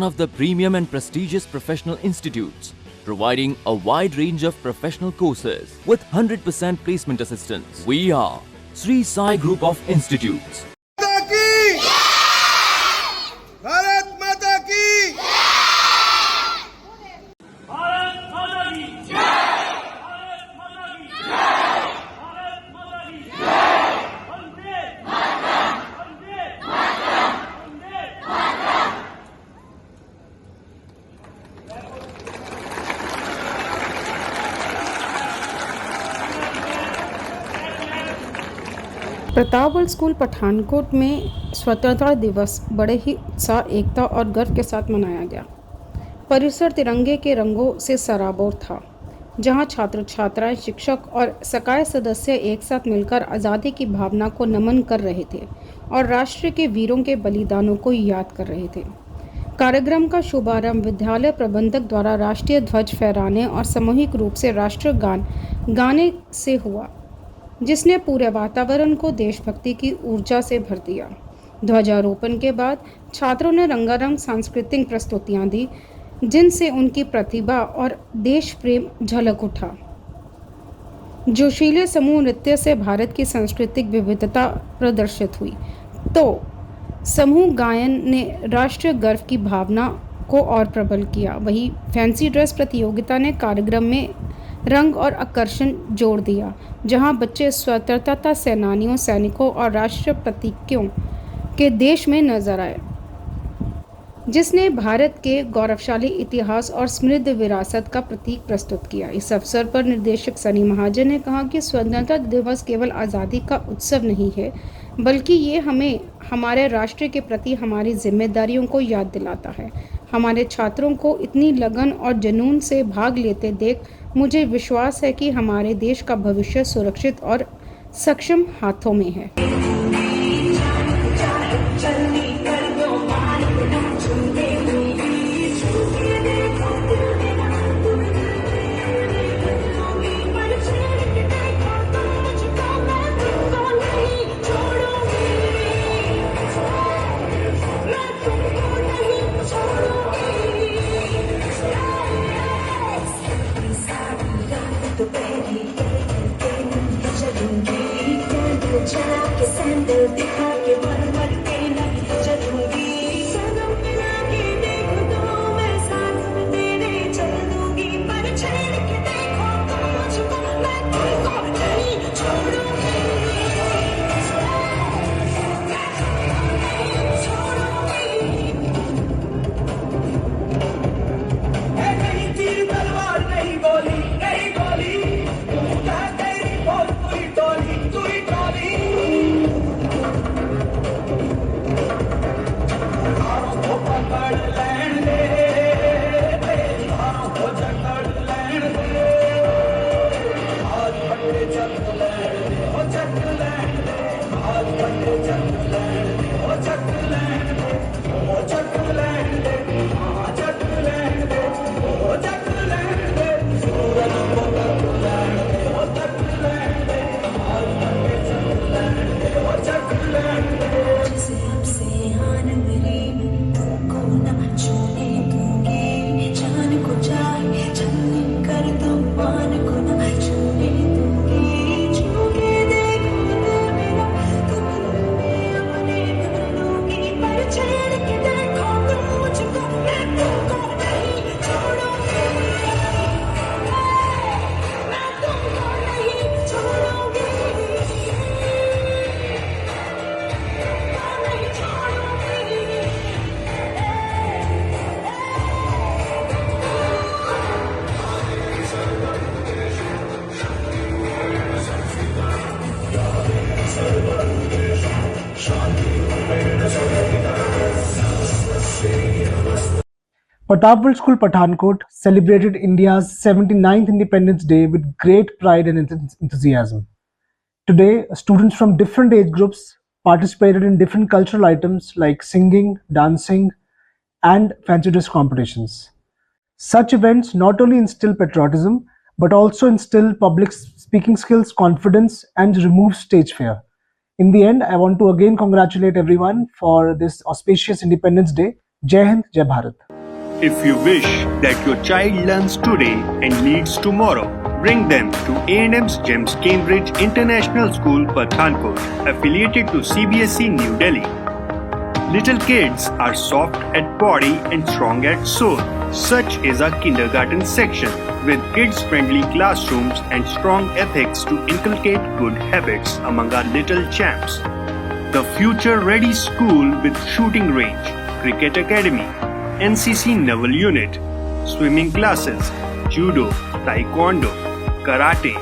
one of the premium and prestigious professional institutes, providing a wide range of professional courses with 100% placement assistance. We are Sri Sai Group of Institutes. Bharat माता की भारत माता की भारत माता की भारत माता की वंदे वंदे वंदे Pratapgarh school Pathankot में स्वतंत्रता दिवस बड़े ही उत्साह, एकता और गर्व के साथ मनाया गया। परिसर तिरंगे के रंगों से सराबोर था, जहां छात्र छात्राएं, शिक्षक और सकाय सदस्य एक साथ मिलकर आज़ादी की भावना को नमन कर रहे थे और राष्ट्र के वीरों के बलिदानों को याद कर रहे थे। कार्यक्रम का शुभारंभ विद्यालय प्रबंधक द्वारा राष्ट्रीय ध्वज फहराने और सामूहिक रूप से राष्ट्रगान गाने से हुआ, जिसने पूरे वातावरण को देशभक्ति की ऊर्जा से भर दिया। ध्वजारोपण के बाद छात्रों ने रंगारंग सांस्कृतिक प्रस्तुतियां दी, जिनसे उनकी प्रतिभा और देश प्रेम झलक उठा। जोशीले समूह नृत्य से भारत की सांस्कृतिक विविधता प्रदर्शित हुई, तो समूह गायन ने राष्ट्रीय गर्व की भावना को और प्रबल किया। वहीं फैंसी ड्रेस प्रतियोगिता ने कार्यक्रम में रंग और आकर्षण जोड़ दिया, जहां बच्चे स्वतंत्रता सेनानियों, सैनिकों और राष्ट्रीय प्रतीकों के देश में नजर आए, जिसने भारत के गौरवशाली इतिहास और समृद्ध विरासत का प्रतीक प्रस्तुत किया। इस अवसर पर निर्देशक सनी महाजन ने कहा कि स्वतंत्रता दिवस केवल आज़ादी का उत्सव नहीं है, बल्कि ये हमें हमारे राष्ट्र के प्रति हमारी जिम्मेदारियों को याद दिलाता है। हमारे छात्रों को इतनी लगन और जुनून से भाग लेते देख मुझे विश्वास है कि हमारे देश का भविष्य सुरक्षित और सक्षम हाथों में है। Patapwal School Pathankot celebrated India's 79th Independence Day with great pride and enthusiasm. Today, students from different age groups participated in different cultural items like singing, dancing, and fancy dress competitions. Such events not only instill patriotism but also instill public speaking skills, confidence, and remove stage fear. In the end, I want to again congratulate everyone for this auspicious Independence Day Jai Hind, Jai Bharat. If you wish that your child learns today and leads tomorrow, bring them to A&M's GEMS Cambridge International School, Pathankot, affiliated to CBSE New Delhi. Little kids are soft at body and strong at soul. Such is our kindergarten section with kids-friendly classrooms and strong ethics to inculcate good habits among our little champs. The future-ready school with shooting range, cricket academy, NCC Naval Unit, swimming classes, judo, taekwondo, karate,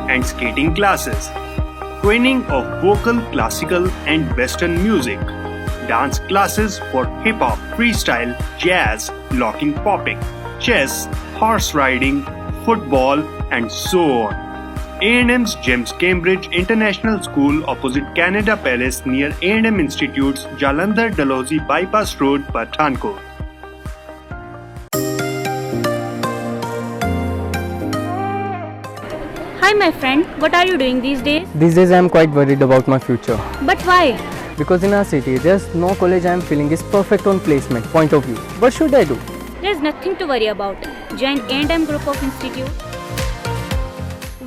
and skating classes, training of vocal, classical, and western music, dance classes for hip-hop, freestyle, jazz, locking popping, chess, horse riding, football, and so on. A&M's GEMS Cambridge International School opposite Canada Palace near A&M Institutes, Jalandhar Dalhousie Bypass Road, Pathankot. Hi my friend, what are you doing these days? These days I am quite worried about my future. But why? Because in our city, there's no college I am feeling is perfect on placement point of view. What should I do? There's nothing to worry about. Join A&M Group of Institute,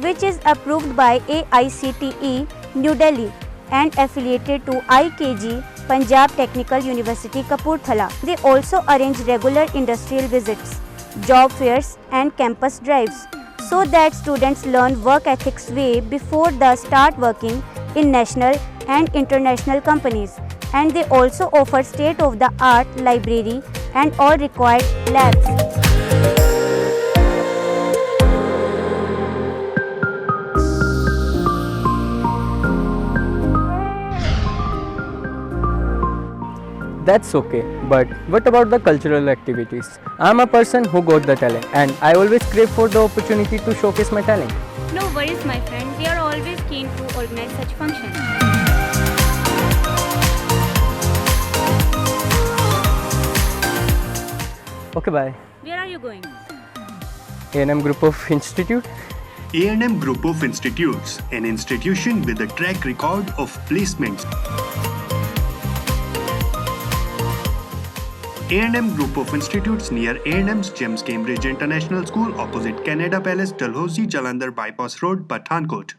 which is approved by AICTE New Delhi and affiliated to IKG Punjab Technical University Kapurthala. They also arrange regular industrial visits, job fairs and campus drives so that students learn work ethics way before they start working in national and international companies. And they also offer state-of-the-art library and all required labs. That's okay, but what about the cultural activities? I'm a person who got the talent and I always crave for the opportunity to showcase my talent. No worries my friend, we are always keen to organize such functions. Okay, bye. Where are you going? A&M Group of Institute. A&M Group of Institutes, an institution with a track record of placements. A&M Group of Institutes near A&M's GEMS Cambridge International School opposite Canada Palace, Dalhousie, Jalandhar Bypass Road, Pathankot.